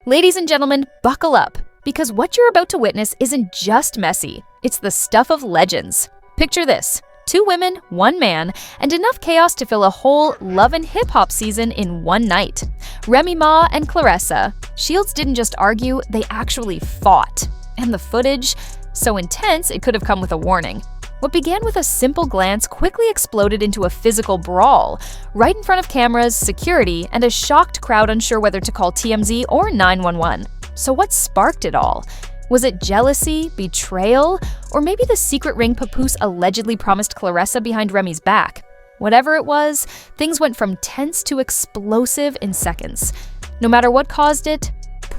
Ladies and gentlemen, buckle up, because what you're about to witness isn't just messy, it's the stuff of legends. Picture this: 2 women, 1 man, and enough chaos to fill a whole love and hip-hop season in one night. Remy Ma and Claressa. Shields didn't just argue, they actually fought. And the footage? So intense, it could have come with a warning. What began with a simple glance quickly exploded into a physical brawl, right in front of cameras, security, and a shocked crowd unsure whether to call TMZ or 911. So what sparked it all? Was it jealousy, betrayal, or maybe the secret ring Papoose allegedly promised Claressa behind Remy's back? Whatever it was, things went from tense to explosive in seconds. No matter what caused it,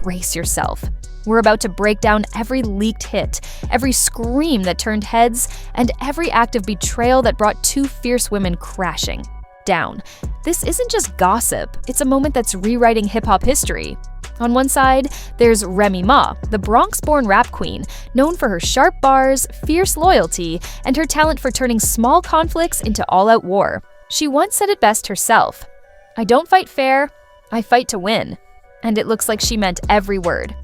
brace yourself. We're about to break down every leaked hit, every scream that turned heads, and every act of betrayal that brought 2 fierce women crashing down. This isn't just gossip, it's a moment that's rewriting hip-hop history. On one side, there's Remy Ma, the Bronx-born rap queen, known for her sharp bars, fierce loyalty, and her talent for turning small conflicts into all-out war. She once said it best herself: "I don't fight fair, I fight to win." And it looks like she meant every word.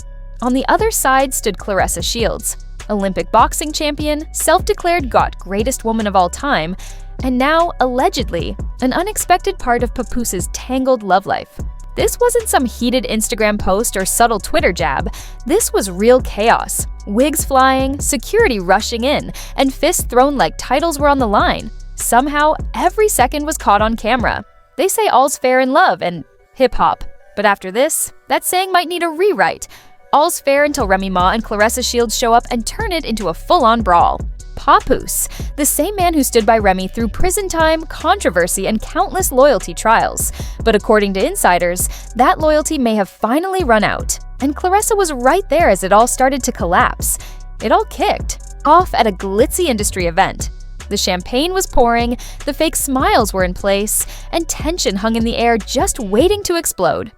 On the other side stood Claressa Shields, Olympic boxing champion, self-declared GOAT greatest woman of all time, and now, allegedly, an unexpected part of Papoose's tangled love life. This wasn't some heated Instagram post or subtle Twitter jab. This was real chaos. Wigs flying, security rushing in, and fists thrown like titles were on the line. Somehow, every second was caught on camera. They say all's fair in love and hip-hop. But after this, that saying might need a rewrite. All's fair until Remy Ma and Claressa Shields show up and turn it into a full-on brawl. Papoose, the same man who stood by Remy through prison time, controversy, and countless loyalty trials. But according to insiders, that loyalty may have finally run out. And Claressa was right there as it all started to collapse. It all kicked off at a glitzy industry event. The champagne was pouring, the fake smiles were in place, and tension hung in the air just waiting to explode.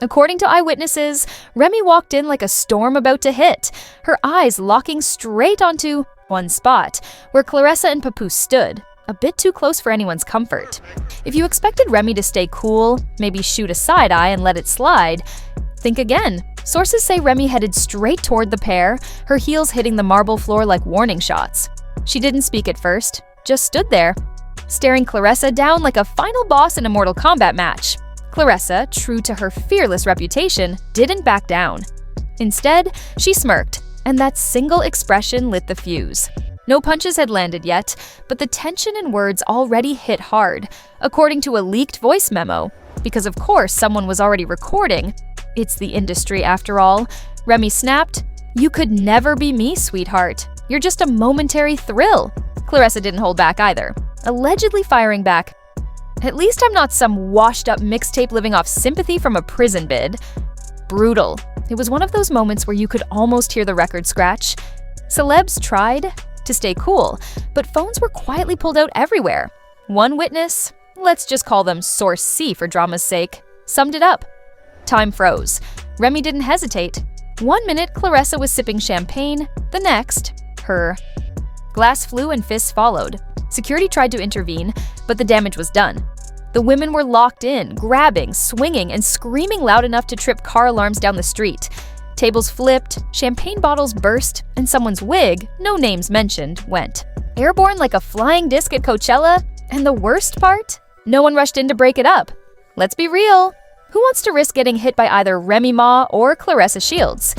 According to eyewitnesses, Remy walked in like a storm about to hit, her eyes locking straight onto one spot, where Claressa and Papoose stood, a bit too close for anyone's comfort. If you expected Remy to stay cool, maybe shoot a side eye and let it slide, think again. Sources say Remy headed straight toward the pair, her heels hitting the marble floor like warning shots. She didn't speak at first, just stood there, staring Claressa down like a final boss in a Mortal Kombat match. Claressa, true to her fearless reputation, didn't back down. Instead, she smirked, and that single expression lit the fuse. No punches had landed yet, but the tension in words already hit hard, according to a leaked voice memo. Because of course someone was already recording. It's the industry after all. Remy snapped, "You could never be me, sweetheart. You're just a momentary thrill." Claressa didn't hold back either, allegedly firing back, "At least I'm not some washed-up mixtape living off sympathy from a prison bid." Brutal. It was one of those moments where you could almost hear the record scratch. Celebs tried to stay cool, but phones were quietly pulled out everywhere. One witness, let's just call them Source C for drama's sake, summed it up. Time froze. Remy didn't hesitate. 1 minute, Claressa was sipping champagne. The next, her glass flew and fists followed. Security tried to intervene, but the damage was done. The women were locked in, grabbing, swinging, and screaming loud enough to trip car alarms down the street. Tables flipped, champagne bottles burst, and someone's wig, no names mentioned, went airborne like a flying disc at Coachella. And the worst part? No one rushed in to break it up. Let's be real. Who wants to risk getting hit by either Remy Ma or Claressa Shields?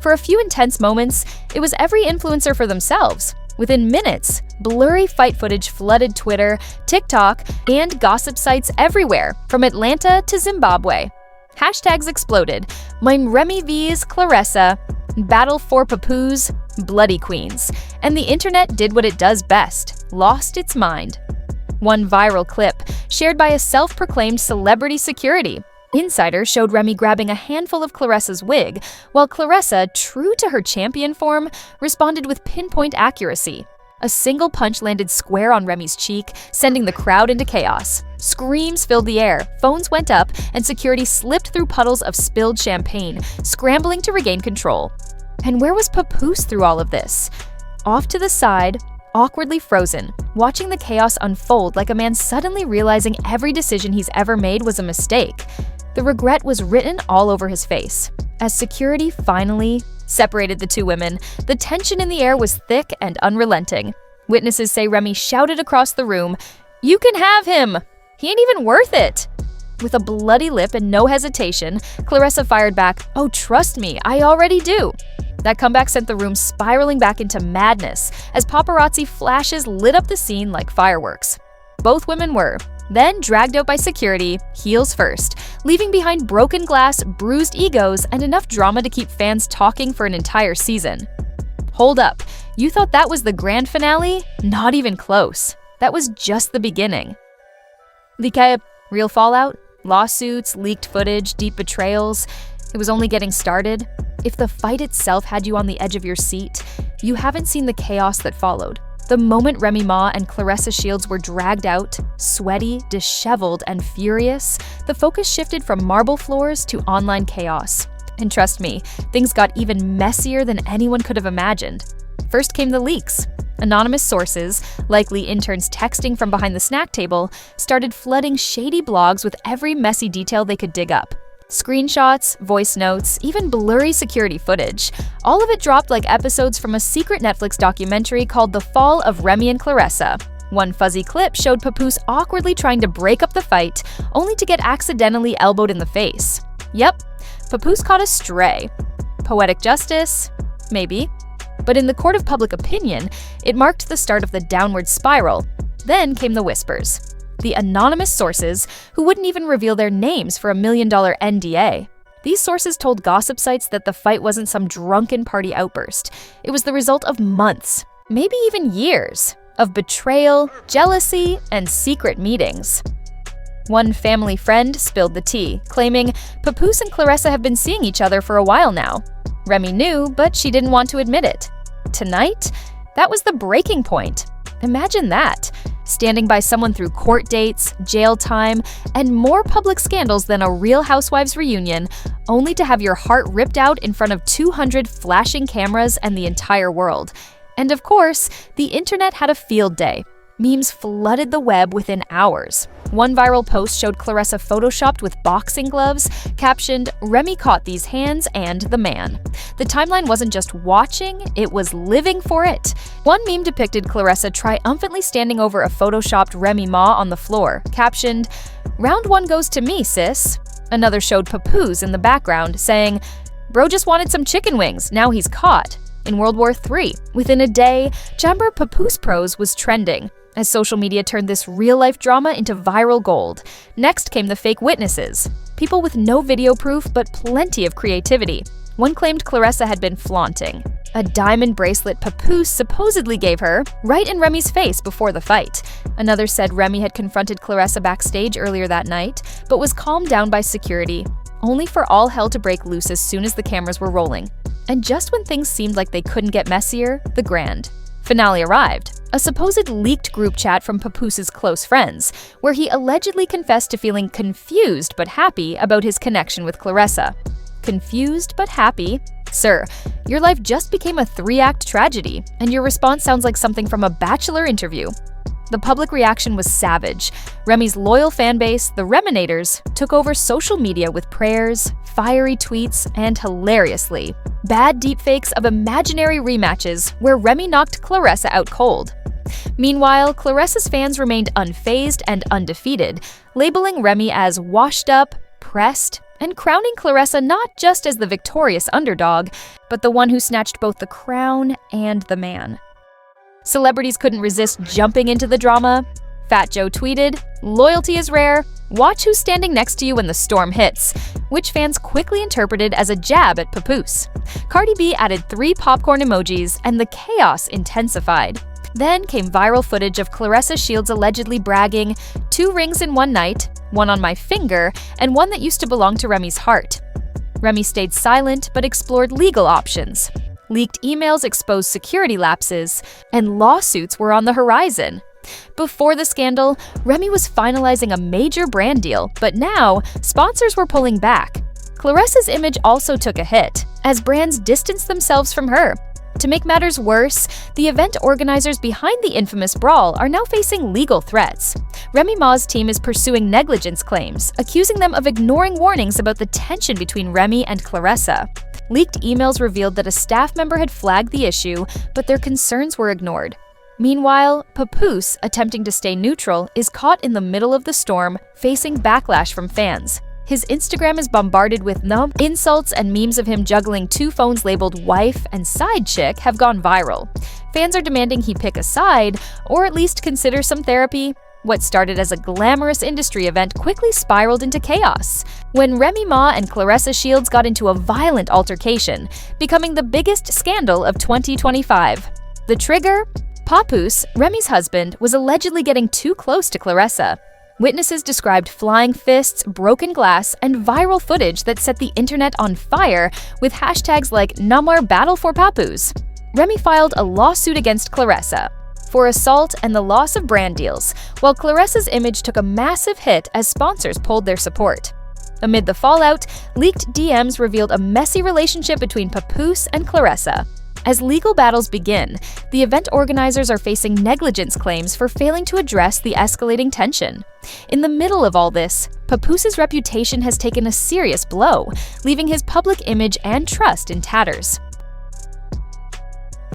For a few intense moments, it was every influencer for themselves. Within minutes, blurry fight footage flooded Twitter, TikTok, and gossip sites everywhere, from Atlanta to Zimbabwe. Hashtags exploded. Mime Remy vs Claressa, Battle for Papoose, Bloody Queens. And the internet did what it does best, lost its mind. One viral clip, shared by a self-proclaimed celebrity security. Insiders showed Remy grabbing a handful of Claressa's wig, while Claressa, true to her champion form, responded with pinpoint accuracy. A single punch landed square on Remy's cheek, sending the crowd into chaos. Screams filled the air, phones went up, and security slipped through puddles of spilled champagne, scrambling to regain control. And where was Papoose through all of this? Off to the side, awkwardly frozen, watching the chaos unfold like a man suddenly realizing every decision he's ever made was a mistake. The regret was written all over his face. As security finally separated the two women, the tension in the air was thick and unrelenting. Witnesses say Remy shouted across the room, "You can have him! He ain't even worth it!" With a bloody lip and no hesitation, Claressa fired back, "Oh, trust me, I already do." That comeback sent the room spiraling back into madness as paparazzi flashes lit up the scene like fireworks. Both women were then dragged out by security, heels first, leaving behind broken glass, bruised egos, and enough drama to keep fans talking for an entire season. Hold up, you thought that was the grand finale? Not even close. That was just the beginning. The real fallout? Lawsuits, leaked footage, deep betrayals. It was only getting started. If the fight itself had you on the edge of your seat, you haven't seen the chaos that followed. The moment Remy Ma and Claressa Shields were dragged out, sweaty, disheveled, and furious, the focus shifted from marble floors to online chaos. And trust me, things got even messier than anyone could have imagined. First came the leaks. Anonymous sources, likely interns texting from behind the snack table, started flooding shady blogs with every messy detail they could dig up. Screenshots, voice notes, even blurry security footage. All of it dropped like episodes from a secret Netflix documentary called The Fall of Remy and Claressa. One fuzzy clip showed Papoose awkwardly trying to break up the fight, only to get accidentally elbowed in the face. Yep, Papoose caught a stray. Poetic justice? Maybe. But in the court of public opinion, it marked the start of the downward spiral. Then came the whispers. The anonymous sources, who wouldn't even reveal their names for $1 million NDA. These sources told gossip sites that the fight wasn't some drunken party outburst. It was the result of months, maybe even years, of betrayal, jealousy, and secret meetings. One family friend spilled the tea, claiming Papoose and Claressa have been seeing each other for a while now. Remy knew, but she didn't want to admit it. Tonight, that was the breaking point. Imagine that. Standing by someone through court dates, jail time, and more public scandals than a Real Housewives reunion, only to have your heart ripped out in front of 200 flashing cameras and the entire world. And of course, the internet had a field day. Memes flooded the web within hours. One viral post showed Claressa photoshopped with boxing gloves, captioned, "Remy caught these hands and the man." The timeline wasn't just watching, it was living for it. One meme depicted Claressa triumphantly standing over a photoshopped Remy Ma on the floor, captioned, "Round one goes to me, sis." Another showed Papoose in the background, saying, "Bro just wanted some chicken wings, now he's caught." In World War III, within a day, Jamber Papoose Pros was trending, as social media turned this real-life drama into viral gold. Next came the fake witnesses, people with no video proof but plenty of creativity. One claimed Claressa had been flaunting a diamond bracelet Papoose supposedly gave her right in Remy's face before the fight. Another said Remy had confronted Claressa backstage earlier that night, but was calmed down by security, only for all hell to break loose as soon as the cameras were rolling. And just when things seemed like they couldn't get messier, the grand finale arrived. A supposed leaked group chat from Papoose's close friends, where he allegedly confessed to feeling confused but happy about his connection with Claressa. Confused but happy? Sir, your life just became a 3-act tragedy, and your response sounds like something from a Bachelor interview. The public reaction was savage. Remy's loyal fanbase, the Reminators, took over social media with prayers, fiery tweets, and hilariously, bad deepfakes of imaginary rematches where Remy knocked Claressa out cold. Meanwhile, Claressa's fans remained unfazed and undefeated, labeling Remy as washed up, pressed, and crowning Claressa not just as the victorious underdog, but the one who snatched both the crown and the man. Celebrities couldn't resist jumping into the drama. Fat Joe tweeted, "Loyalty is rare. Watch who's standing next to you when the storm hits," which fans quickly interpreted as a jab at Papoose. Cardi B added 3 popcorn emojis, and the chaos intensified. Then came viral footage of Claressa Shields allegedly bragging, 2 rings in one night, one on my finger, and one that used to belong to Remy's heart. Remy stayed silent but explored legal options. Leaked emails exposed security lapses, and lawsuits were on the horizon. Before the scandal, Remy was finalizing a major brand deal, but now sponsors were pulling back. Claressa's image also took a hit, as brands distanced themselves from her. To make matters worse, the event organizers behind the infamous brawl are now facing legal threats. Remy Ma's team is pursuing negligence claims, accusing them of ignoring warnings about the tension between Remy and Claressa. Leaked emails revealed that a staff member had flagged the issue, but their concerns were ignored. Meanwhile, Papoose, attempting to stay neutral, is caught in the middle of the storm, facing backlash from fans. His Instagram is bombarded with insults, and memes of him juggling two phones labeled wife and side chick have gone viral. Fans are demanding he pick a side, or at least consider some therapy. What started as a glamorous industry event quickly spiraled into chaos when Remy Ma and Claressa Shields got into a violent altercation, becoming the biggest scandal of 2025. The trigger? Papoose, Remy's husband, was allegedly getting too close to Claressa. Witnesses described flying fists, broken glass, and viral footage that set the internet on fire with hashtags like Namar Battle for Papoose. Remy filed a lawsuit against Claressa for assault and the loss of brand deals, while Claressa's image took a massive hit as sponsors pulled their support. Amid the fallout, leaked DMs revealed a messy relationship between Papoose and Claressa. As legal battles begin, the event organizers are facing negligence claims for failing to address the escalating tension. In the middle of all this, Papoose's reputation has taken a serious blow, leaving his public image and trust in tatters.